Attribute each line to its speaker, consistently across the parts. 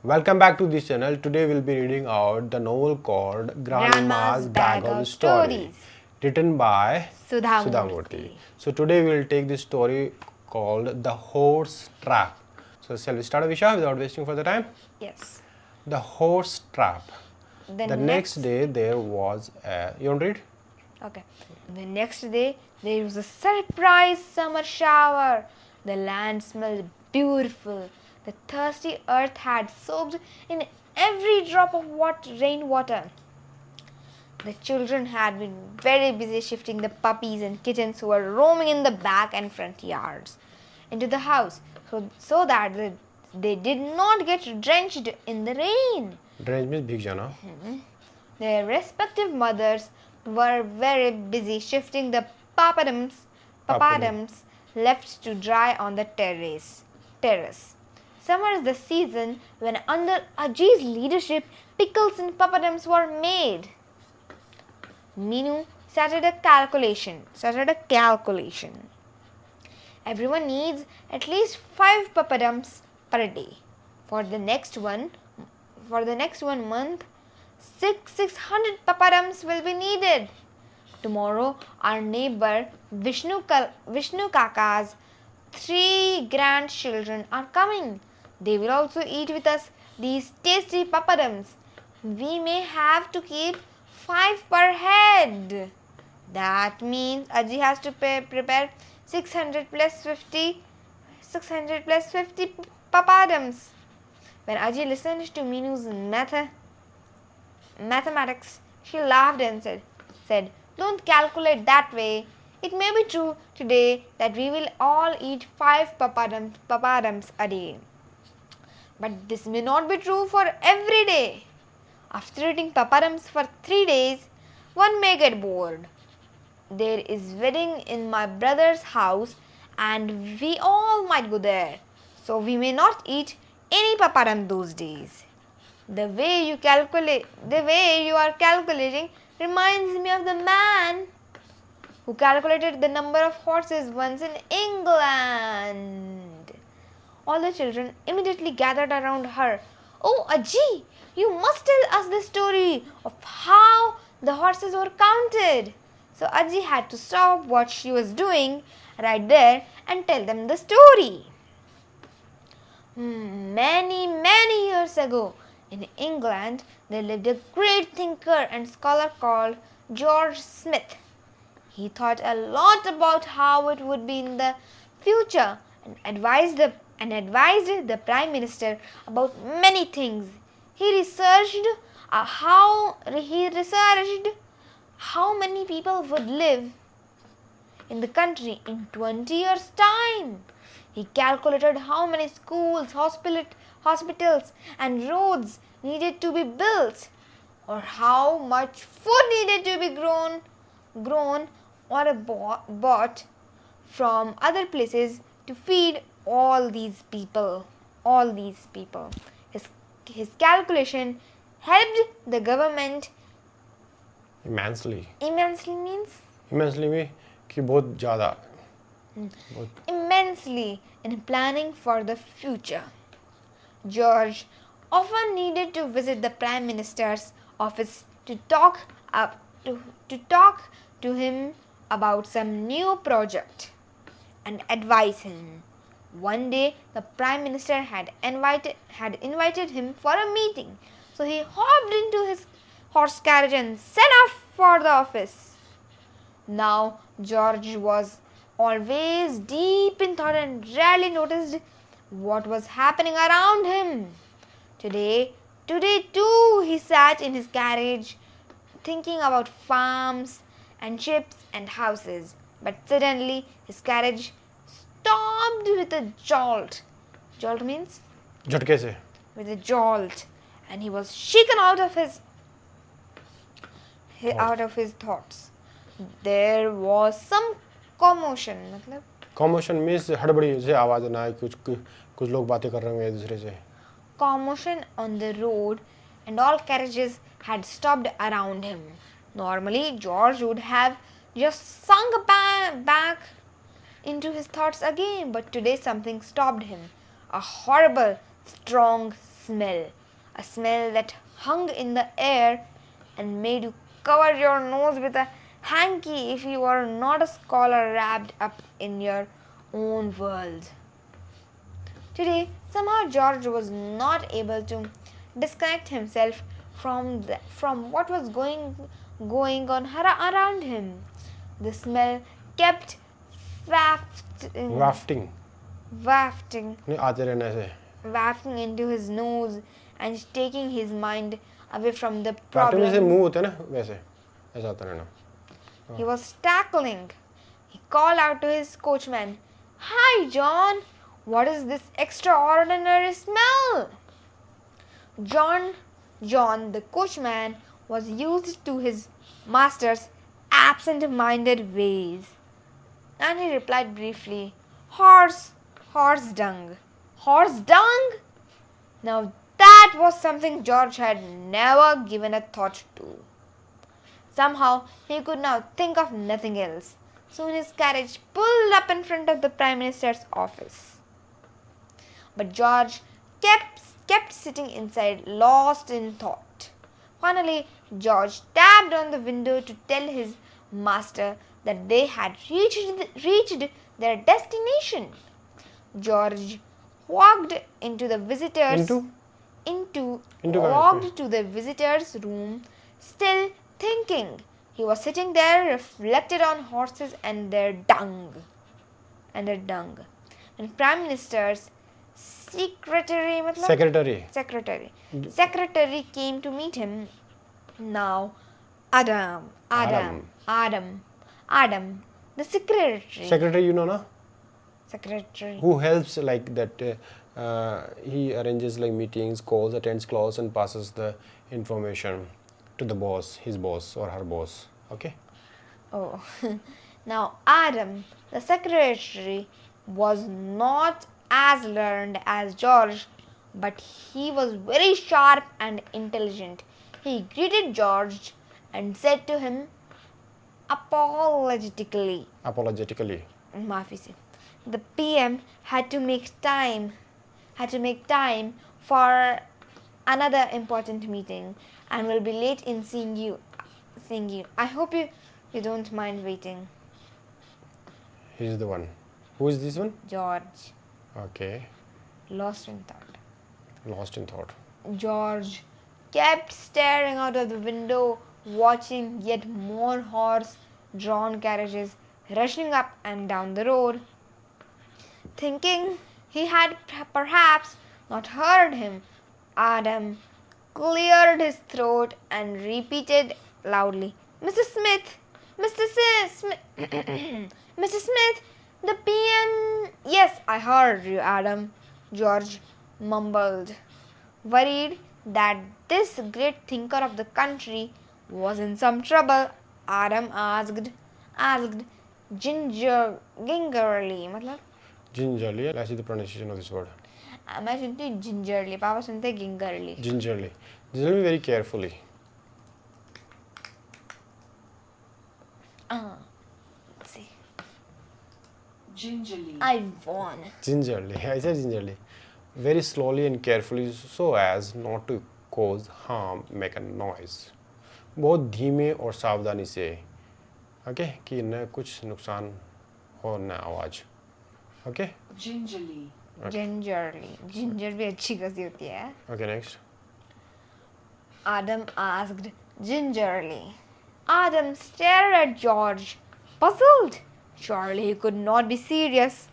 Speaker 1: Welcome back to this channel. Today we'll be reading out the novel called Grandma's Bag of Stories, written by Sudha Murthy. So today we'll take this story called The Horse Trap. So shall we start, Avisha, without wasting further time?
Speaker 2: Yes.
Speaker 1: The Horse Trap.
Speaker 2: The
Speaker 1: next day there was a... You want to read?
Speaker 2: Okay. The next day there was a surprise summer shower. The land smelled beautiful. The thirsty earth had soaked in every drop of rainwater. The children had been very busy shifting the puppies and kittens who were roaming in the back and front yards into the house so that they did not get drenched in the rain.
Speaker 1: Drench means bhig jana.
Speaker 2: Their respective mothers were very busy shifting the papadums left to dry on the terrace. Summer is the season when, under Aji's leadership, pickles and papadums were made. Minu started a calculation. Everyone needs at least 5 papadums per day. For the next one month, 600 papadums will be needed. Tomorrow, our neighbor Vishnu Kaka's 3 grandchildren are coming. They will also eat with us these tasty papadums. We may have to keep 5 per head. That means Aji has to prepare 600 plus 50 papadums. When Aji listened to Minu's mathematics, she laughed and said, "Don't calculate that way. It may be true today that we will all eat 5 papadums a day. But this may not be true for every day. After eating papadums for 3 days, one may get bored. There is wedding in my brother's house and we all might go there. So we may not eat any papadum those days. The way you are calculating reminds me of the man who calculated the number of horses once in England." All the children immediately gathered around her. "Oh, Aji, you must tell us the story of how the horses were counted." So Aji had to stop what she was doing right there and tell them the story. Many years ago, in England, there lived a great thinker and scholar called George Smith. He thought a lot about how it would be in the future and advised the Prime Minister about many things. He researched how many people would live in the country in 20 years' time. He calculated how many schools, hospitals and roads needed to be built, or how much food needed to be grown or bought from other places to feed all these people. His calculation helped the government
Speaker 1: Immensely.
Speaker 2: immensely means
Speaker 1: Immensely means कि बहुत ज़्यादा.
Speaker 2: immensely in planning for the future. George often needed to visit the Prime Minister's office to talk to him about some new project and advise him. One day, the Prime Minister had invited him for a meeting, so he hopped into his horse carriage and set off for the office. Now, George was always deep in thought and rarely noticed what was happening around him. Today too, he sat in his carriage thinking about farms and ships and houses. But suddenly, his carriage stopped with a jolt. Jolt means?
Speaker 1: झटके से.
Speaker 2: With a jolt. And he was shaken out of his thoughts. There was some commotion.
Speaker 1: Commotion means हड़बड़ी से आवाज ना आए कुछ लोग बातें कर रहे हैं एक दूसरे से.
Speaker 2: Commotion on the road and all carriages had stopped around him. Normally, George would have just sunk back into his thoughts again, but today something stopped him. A horrible, strong smell, a smell that hung in the air and made you cover your nose with a hanky if you were not a scholar wrapped up in your own world. Today, somehow George was not able to disconnect himself from what was going on around him. The smell kept
Speaker 1: Wafting.
Speaker 2: wafting
Speaker 1: नहीं आते रहना ऐसे.
Speaker 2: wafting into his nose and taking his mind away from the
Speaker 1: Wafting जैसे
Speaker 2: problem
Speaker 1: मुंह होता है ना वैसे ऐसा आता रहना.
Speaker 2: he was tackling. He called out to his coachman, "Hi, John! What is this extraordinary smell?" John, the coachman, was used to his master's absent-minded ways, and he replied briefly, Horse dung. Horse dung? Now that was something George had never given a thought to. Somehow he could now think of nothing else. Soon his carriage pulled up in front of the Prime Minister's office. But George kept sitting inside, lost in thought. Finally, George tapped on the window to tell his master that they had reached their destination. George walked into the visitors walked to the visitors' room, still thinking. He was sitting there, reflected on horses and their dung. And Prime Minister's secretary came to meet him. Now, Adam, the
Speaker 1: Secretary, you know, na?
Speaker 2: secretary.
Speaker 1: Who helps like that? He arranges like meetings, calls, attends calls, and passes the information to the boss, his boss or her boss. Okay.
Speaker 2: Oh, now Adam, the secretary, was not as learned as George, but he was very sharp and intelligent. He greeted George and said to him apologetically, "Maafi se, the PM had to make time for another important meeting and will be late in seeing you. I hope you don't mind waiting."
Speaker 1: He's the one. Who is this one?
Speaker 2: George,
Speaker 1: Okay.
Speaker 2: lost in thought. George kept staring out of the window, watching yet more horse-drawn carriages rushing up and down the road. Thinking he had perhaps not heard him, Adam cleared his throat and repeated loudly, "Mr. Smith, Mr. Mr. Smith, the PM." "Yes, I heard you, Adam," George mumbled. Worried that this great thinker of the country was in some trouble, Adam asked gingerly.
Speaker 1: Gingerly. I see the pronunciation of this word.
Speaker 2: मैं सुनती हूँ gingerly, पापा सुनते हैं gingerly.
Speaker 1: Gingerly. Gingerly very carefully.
Speaker 2: Let's see.
Speaker 3: Gingerly.
Speaker 2: I won.
Speaker 1: Gingerly. I said gingerly. Very slowly and carefully so as not to cause harm, make a noise. बहुत धीमे और सावधानी से, okay, कि न कुछ नुकसान हो न आवाज, okay?
Speaker 3: Gingerly.
Speaker 2: Gingerly. Ginger भी अच्छी खासी होती है.
Speaker 1: Okay, next.
Speaker 2: Adam asked gingerly. Adam stared at George, puzzled. Surely he could not be serious.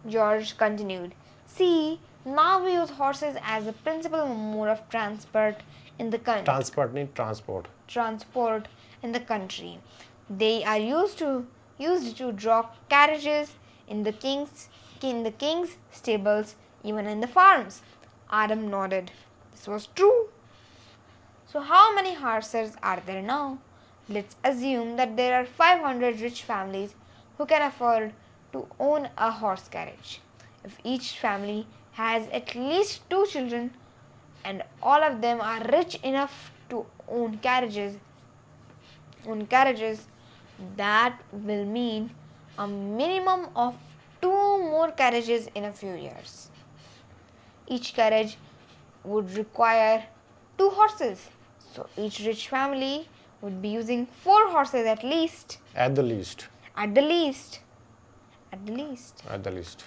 Speaker 2: George continued, "See, now we use horses as a principal mode of transport in the country. Transport in the country. They are used to draw carriages in the king's stables, even in the farms." Adam nodded. This was true. So how many horses are there now? Let's assume that there are 500 rich families who can afford to own a horse carriage. If each family has at least 2 children and all of them are rich enough to own carriages, that will mean a minimum of 2 more carriages in a few years. Each carriage would require 2 horses. So each rich family would be using 4 horses at least.
Speaker 1: At the least.
Speaker 2: At the least. At the least.
Speaker 1: At the least.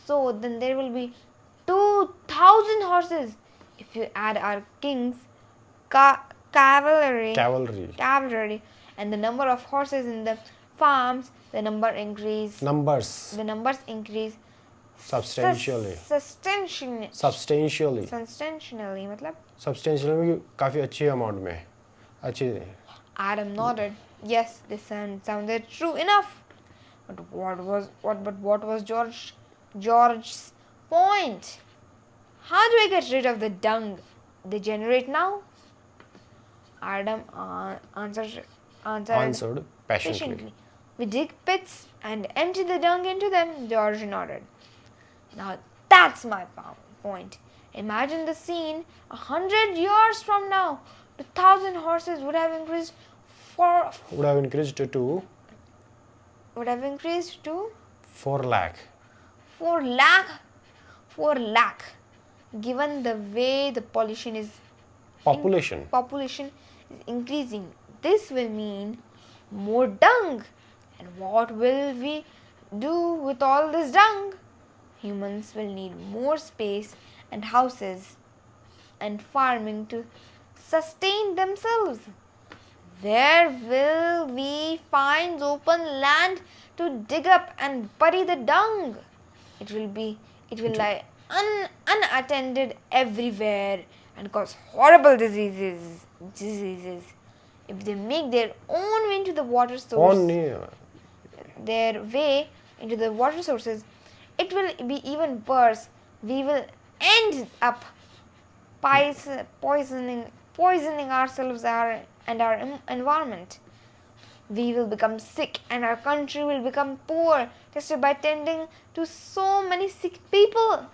Speaker 2: So then there will be 2,000 horses if you add our king's cavalry and the number of horses in the farms, the numbers increase
Speaker 1: substantially.
Speaker 2: Substantially मतलब
Speaker 1: Substantially काफी अच्छी amount में अच्छी.
Speaker 2: Adam nodded. Yes, this sounded true enough. But what was George's point? How do I get rid of the dung they generate now? Adam answered
Speaker 1: patiently.
Speaker 2: We dig pits and empty the dung into them. George nodded. Now that's my point. Imagine the scene 100 years from now. The 1,000 horses would have increased to
Speaker 1: 4 lakh.
Speaker 2: 4 lakh. 4 lakh. Given the way the population is increasing, this will mean more dung. And what will we do with all this dung? Humans will need more space and houses and farming to sustain themselves. Where will we find open land to dig up and bury the dung? It will lie unattended everywhere and cause horrible diseases. If they make their own way into the water sources, it will be even worse. We will end up poisoning ourselves and our environment. We will become sick and our country will become poor just by tending to so many sick people.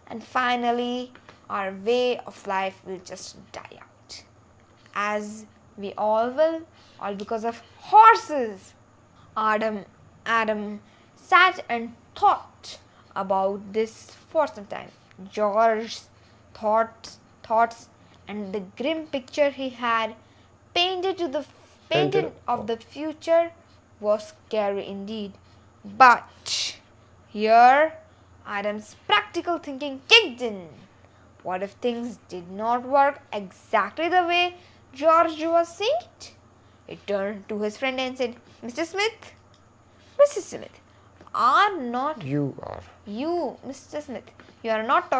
Speaker 2: And finally, our way of life will just die out. As we all will, all because of horses. Adam sat and thought about this for some time. George's thoughts and the grim picture he had painted of the future was scary indeed. But here Adam's practical thinking kicked in. What if things did not work exactly the way George was saying it? He turned to his friend and said, Mr. Smith, Mrs. Smith, Mr. Smith, you are not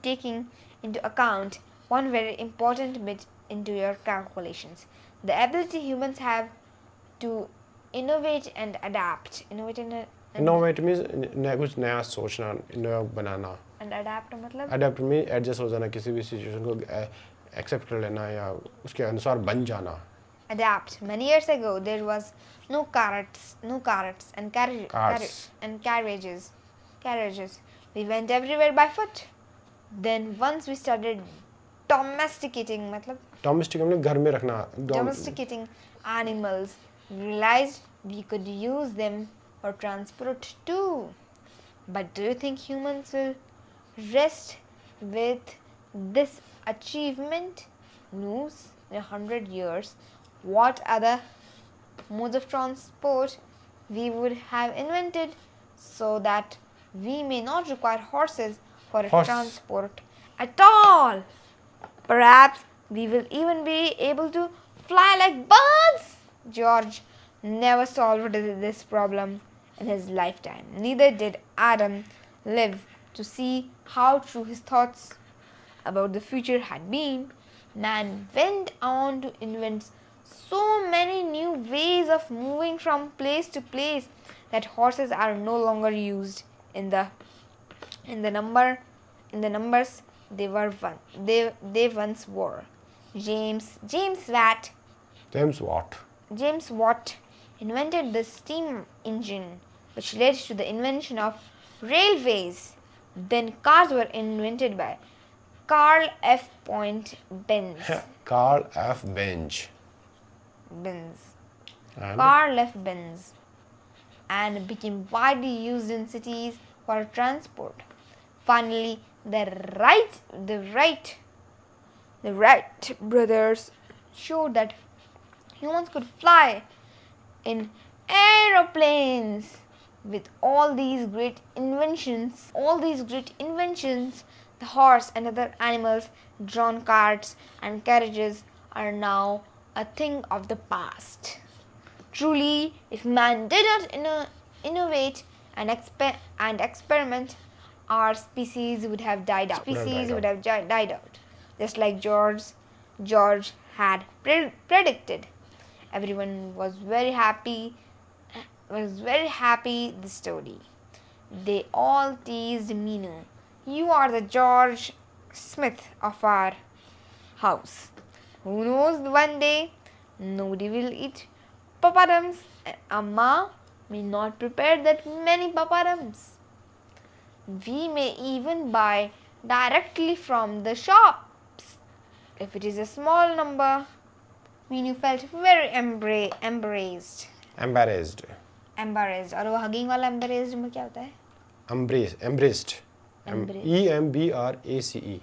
Speaker 2: taking into account one very important bit into your calculations. The ability humans have to innovate and adapt.
Speaker 1: Innovate means कुछ नया सोचना, नया बनाना.
Speaker 2: And adapt मतलब?
Speaker 1: Adapt means adjust हो जाना, किसी भी situation को accept कर लेना या उसके अनुसार बन जाना.
Speaker 2: Adapt. Many years ago, there was no carrots and carriages. We went everywhere by foot. Then once we started domesticating animals, we realized we could use them for transport too. But do you think humans will rest with this achievement? News in 100 years, what other modes of transport we would have invented so that we may not require horses for transport at all? Perhaps we will even be able to fly like birds. George never solved this problem in his lifetime. Neither did Adam live to see how true his thoughts about the future had been. Man went on to invent so many new ways of moving from place to place that horses are no longer used in the numbers they once were. James Watt invented the steam engine, which led to the invention of railways. Then cars were invented by Carl F. Benz.
Speaker 1: Carl F. Benz.
Speaker 2: Carl F. Benz, and became widely used in cities for transport. Finally, the Wright brothers showed that humans could fly in aeroplanes. With all these great inventions, the horse and other animals, drawn carts and carriages are now a thing of the past. Truly, if man did not innovate and experiment, our species would have died out. Just like George had predicted. Everyone was very happy this story. They all teased Meenu. You are the George Smith of our house. Who knows, one day nobody will eat papadums and Amma may not prepare that many papadums. We may even buy directly from the shops. If it is a small number, Meenu felt very embarrassed. और वो hugging वाला embarrassed में क्या होता है?
Speaker 1: Embraced. EMBRACE.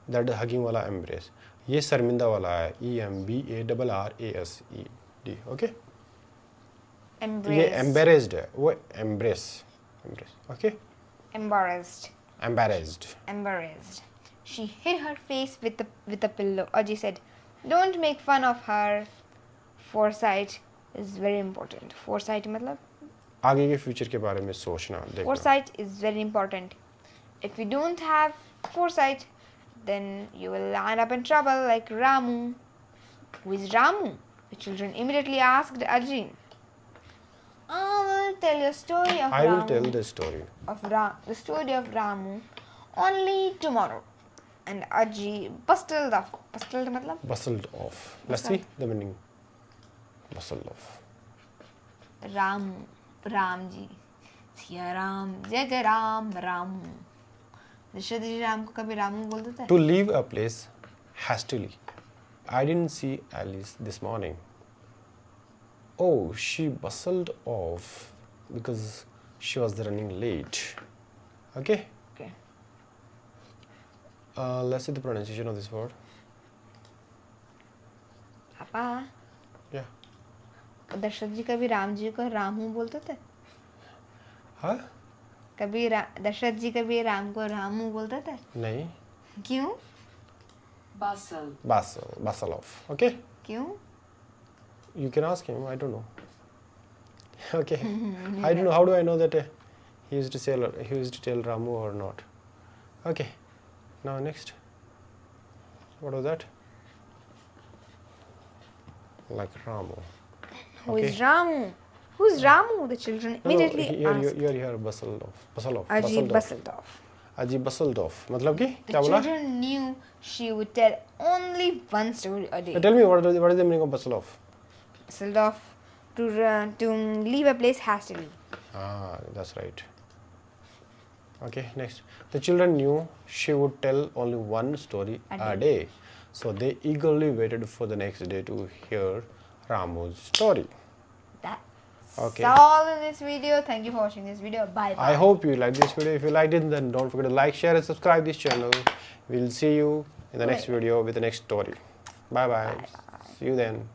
Speaker 1: That hugging वाला embrace. ये शर्मिंदा वाला है. EMBARRASED. Okay? ये embarrassed है. वो embrace. Okay?
Speaker 2: Embarrassed. She hid her face with a pillow. Aji said, "Don't make fun of her. Foresight is very important." Foresight मतलब
Speaker 1: आगे के फ्यूचर के बारे में सोचना, देखना.
Speaker 2: Foresight is very important. If you don't have foresight, then you will end up in trouble like Ramu. Who is Ramu? The children immediately asked Aji. I will tell you a story of Ramu.
Speaker 1: I will tell the story.
Speaker 2: The story of Ramu only tomorrow. And Aji bustled off.
Speaker 1: Bustled off. Let's see the meaning. Bustled off.
Speaker 2: Ramji. Siya Ram, Jai Ram, Ramu. Dashrath ji Ram ko kabhi Ramu बोल देता है?
Speaker 1: To leave a place hastily. I didn't see Alice this morning. Oh, she bustled off because she was running late. Okay?
Speaker 2: Okay.
Speaker 1: Let's see the pronunciation of this word.
Speaker 2: Papa.
Speaker 1: Yeah.
Speaker 2: Dasharath जी कभी राम जी को रामू बोलते थे?
Speaker 1: हाँ?
Speaker 2: कभी दशरथ जी कभी राम को रामू बोलते थे?
Speaker 1: नहीं.
Speaker 2: क्यों?
Speaker 1: Bustle off. Okay?
Speaker 2: क्यों?
Speaker 1: You can ask him. I don't know. Okay. I don't know. How do I know that he used to tell Ramu or not? Okay. Now next. What was that? Like Ramu.
Speaker 2: Who is Ramu? Who's Ramu? The children immediately asked.
Speaker 1: Here, bustled off.
Speaker 2: Aji bustled off.
Speaker 1: Aji bustled off. मतलब कि
Speaker 2: The
Speaker 1: क्या बोला?
Speaker 2: children knew she would tell only one story a day.
Speaker 1: Tell me what is the meaning of bustle off?
Speaker 2: Bustled off to leave a place hastily.
Speaker 1: Ah, that's right. Okay, next. The children knew she would tell only one story a day. So they eagerly waited for the next day to hear Ramu's story.
Speaker 2: That's all in this video. Thank you for watching this video. Bye bye.
Speaker 1: I hope you liked this video. If you liked it, then don't forget to like, share and subscribe this channel. We'll see you in the next video with the next story. Bye bye. See you then.